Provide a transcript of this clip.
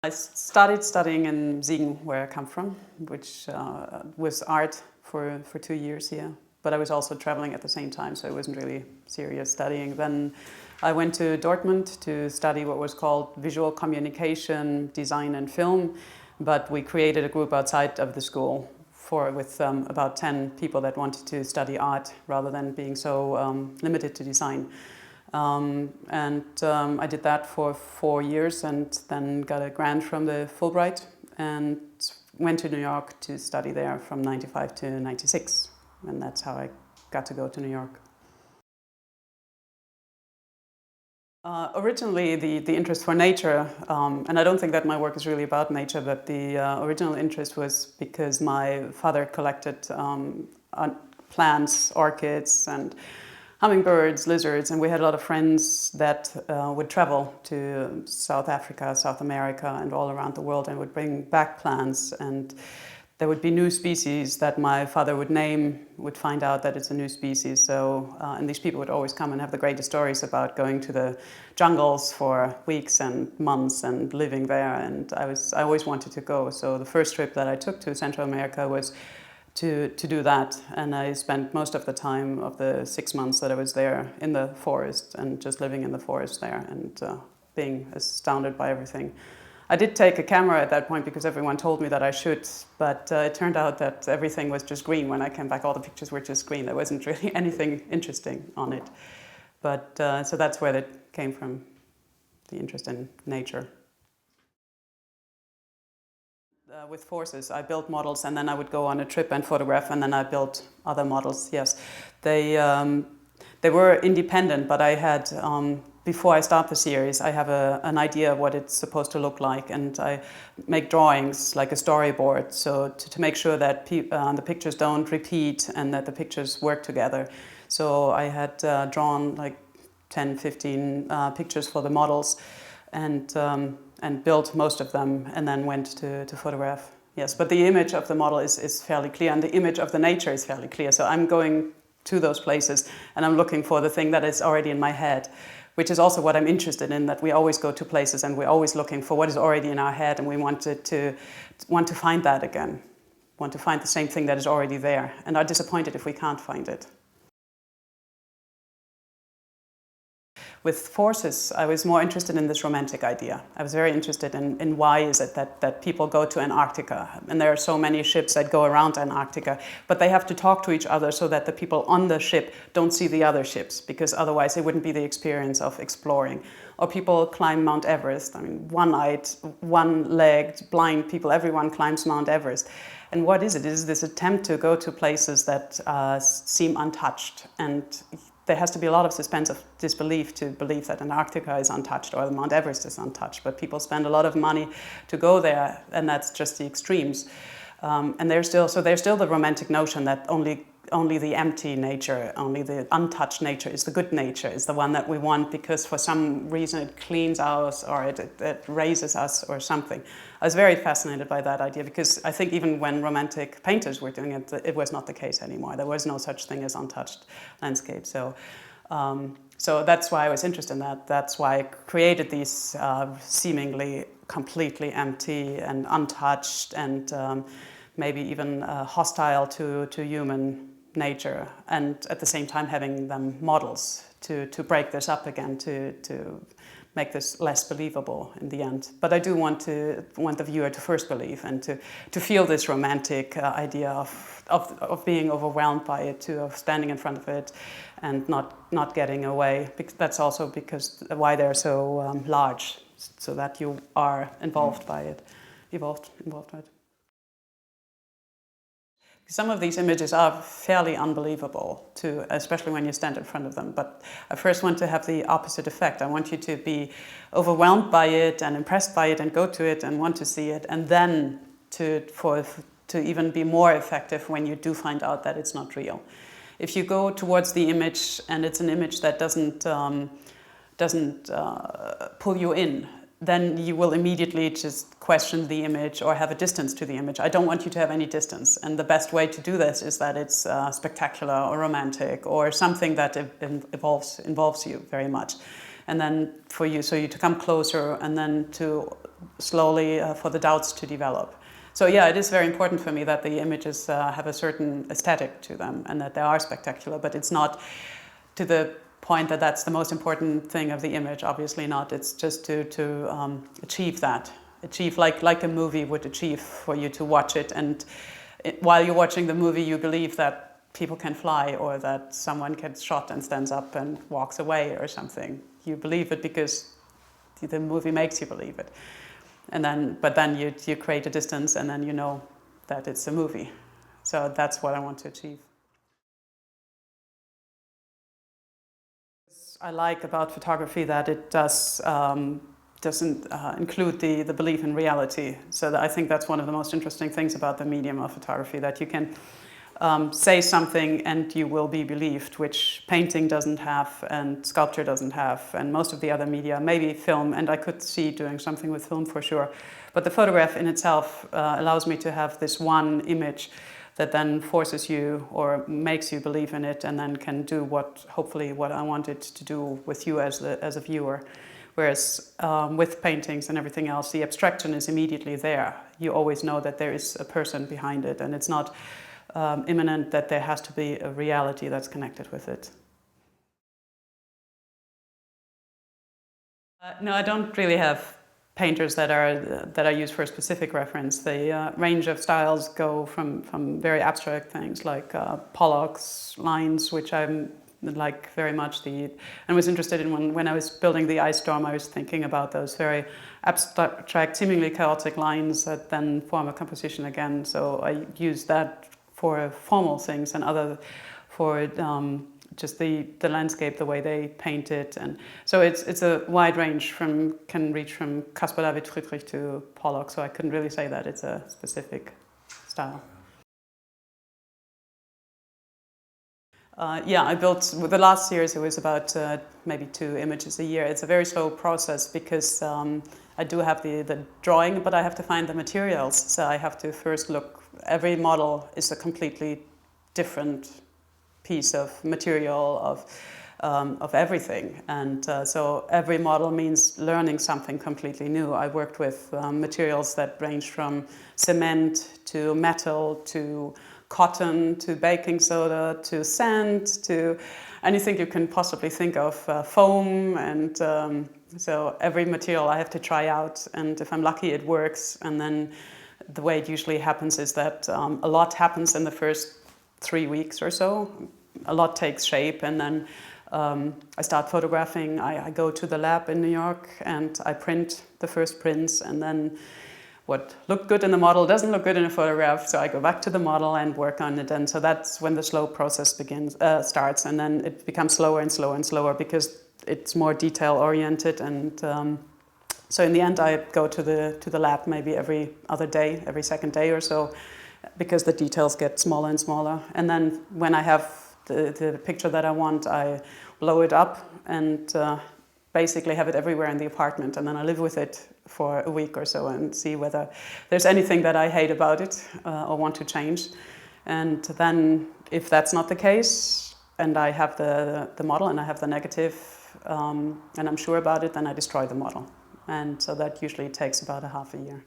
I started studying in Siegen, where I come from, which was art for 2 years here. But I was also traveling at the same time, so it wasn't really serious studying. Then I went to Dortmund to study what was called visual communication, design and film. But we created a group outside of the school with about 10 people that wanted to study art rather than being so limited to design. I did that for 4 years and then got a grant from the Fulbright and went to New York to study there from 95 to 96. And that's how I got to go to New York. Originally, the interest for nature, and I don't think that my work is really about nature, but the original interest was because my father collected plants, orchids, and hummingbirds, lizards, and we had a lot of friends that would travel to South Africa, South America, and all around the world and would bring back plants. And there would be new species that my father would name, would find out that it's a new species. So, and these people would always come and have the greatest stories about going to the jungles for weeks and months and living there. And I always wanted to go. So the first trip that I took to Central America was to do that. And I spent most of the time of the 6 months that I was there in the forest and just living in the forest there and being astounded by everything. I did take a camera at that point because everyone told me that I should, but it turned out that everything was just green. When I came back, all the pictures were just green. There wasn't really anything interesting on it. But so that's where that came from, the interest in nature. With forces, I built models and then I would go on a trip and photograph and then I built other models, yes. They were independent, but I had... before I start the series, I have an idea of what it's supposed to look like, and I make drawings like a storyboard, so to make sure that the pictures don't repeat and that the pictures work together. So I had drawn like 10, 15 pictures for the models and built most of them and then went to photograph. Yes, but the image of the model is fairly clear and the image of the nature is fairly clear. So I'm going to those places and I'm looking for the thing that is already in my head, which is also what I'm interested in, that we always go to places and we're always looking for what is already in our head and we want to find that again, want to find the same thing that is already there and are disappointed if we can't find it. With forces, I was more interested in this romantic idea. I was very interested in why is it that people go to Antarctica. And there are so many ships that go around Antarctica, but they have to talk to each other so that the people on the ship don't see the other ships, because otherwise it wouldn't be the experience of exploring. Or people climb Mount Everest. I mean, one-eyed, one-legged, blind people, everyone climbs Mount Everest. And what is it? It is this attempt to go to places that seem untouched, and there has to be a lot of suspense of disbelief to believe that Antarctica is untouched or Mount Everest is untouched. But people spend a lot of money to go there, and that's just the extremes. And there's still the romantic notion that only the empty nature, only the untouched nature is the good nature, is the one that we want because for some reason it cleans us or it raises us or something. I was very fascinated by that idea because I think even when romantic painters were doing it, it was not the case anymore. There was no such thing as untouched landscape. So that's why I was interested in that. That's why I created these seemingly completely empty and untouched and maybe even hostile to human nature, and at the same time having them models to break this up again, to make this less believable in the end. But I do want the viewer to first believe and to feel this romantic idea of being overwhelmed by it, of standing in front of it and not getting away. That's also because why they're so large, so that you are involved by it, involved by it. Some of these images are fairly unbelievable, too, especially when you stand in front of them. But I first want to have the opposite effect. I want you to be overwhelmed by it and impressed by it and go to it and want to see it, and then to even be more effective when you do find out that it's not real. If you go towards the image and it's an image that doesn't pull you in, then you will immediately just question the image or have a distance to the image. I don't want you to have any distance. And the best way to do this is that it's spectacular or romantic or something that involves you very much. And then for you to come closer and then to slowly for the doubts to develop. So yeah, it is very important for me that the images have a certain aesthetic to them and that they are spectacular, but it's not to the point that that's the most important thing of the image, obviously not. It's just to achieve that. Achieve like a movie would achieve for you to watch it, and while you're watching the movie you believe that people can fly or that someone gets shot and stands up and walks away or something. You believe it because the movie makes you believe it. But then you create a distance and then you know that it's a movie. So that's what I want to achieve. I like about photography that it doesn't include the belief in reality. So I think that's one of the most interesting things about the medium of photography, that you can say something and you will be believed, which painting doesn't have and sculpture doesn't have, and most of the other media, maybe film, and I could see doing something with film for sure. But the photograph in itself allows me to have this one image that then forces you or makes you believe in it, and then can do hopefully what I wanted to do with you as a viewer. Whereas with paintings and everything else, the abstraction is immediately there. You always know that there is a person behind it, and it's not imminent that there has to be a reality that's connected with it. No, I don't really have painters that I use for a specific reference. The range of styles go from very abstract things like Pollock's lines, which I'm like very much. And was interested in when I was building the ice storm. I was thinking about those very abstract, seemingly chaotic lines that then form a composition again. So I use that for formal things, and other for just the landscape, the way they paint it. And so it's a wide range, can reach from Caspar David Friedrich to Pollock, so I couldn't really say that it's a specific style. Yeah, I built, with the last years it was about maybe 2 images a year. It's a very slow process because I do have the drawing, but I have to find the materials. So I have to first look, every model is a completely different piece of material, of everything. And so every model means learning something completely new. I worked with materials that range from cement to metal to cotton to baking soda to sand to anything you can possibly think of, foam, and so every material I have to try out, and if I'm lucky it works. And then the way it usually happens is that a lot happens in the first 3 weeks or so. A lot takes shape, and then I start photographing. I go to the lab in New York and I print the first prints, and then what looked good in the model doesn't look good in a photograph, so I go back to the model and work on it. And so that's when the slow process starts, and then it becomes slower and slower and slower because it's more detail oriented. And so in the end I go to the lab maybe every other day, every second day or so, because the details get smaller and smaller. And then when I have the picture that I want, I blow it up and basically have it everywhere in the apartment, and then I live with it for a week or so and see whether there's anything that I hate about it or want to change. And then if that's not the case, and I have the model and I have the negative and I'm sure about it, then I destroy the model. And so that usually takes about a half a year.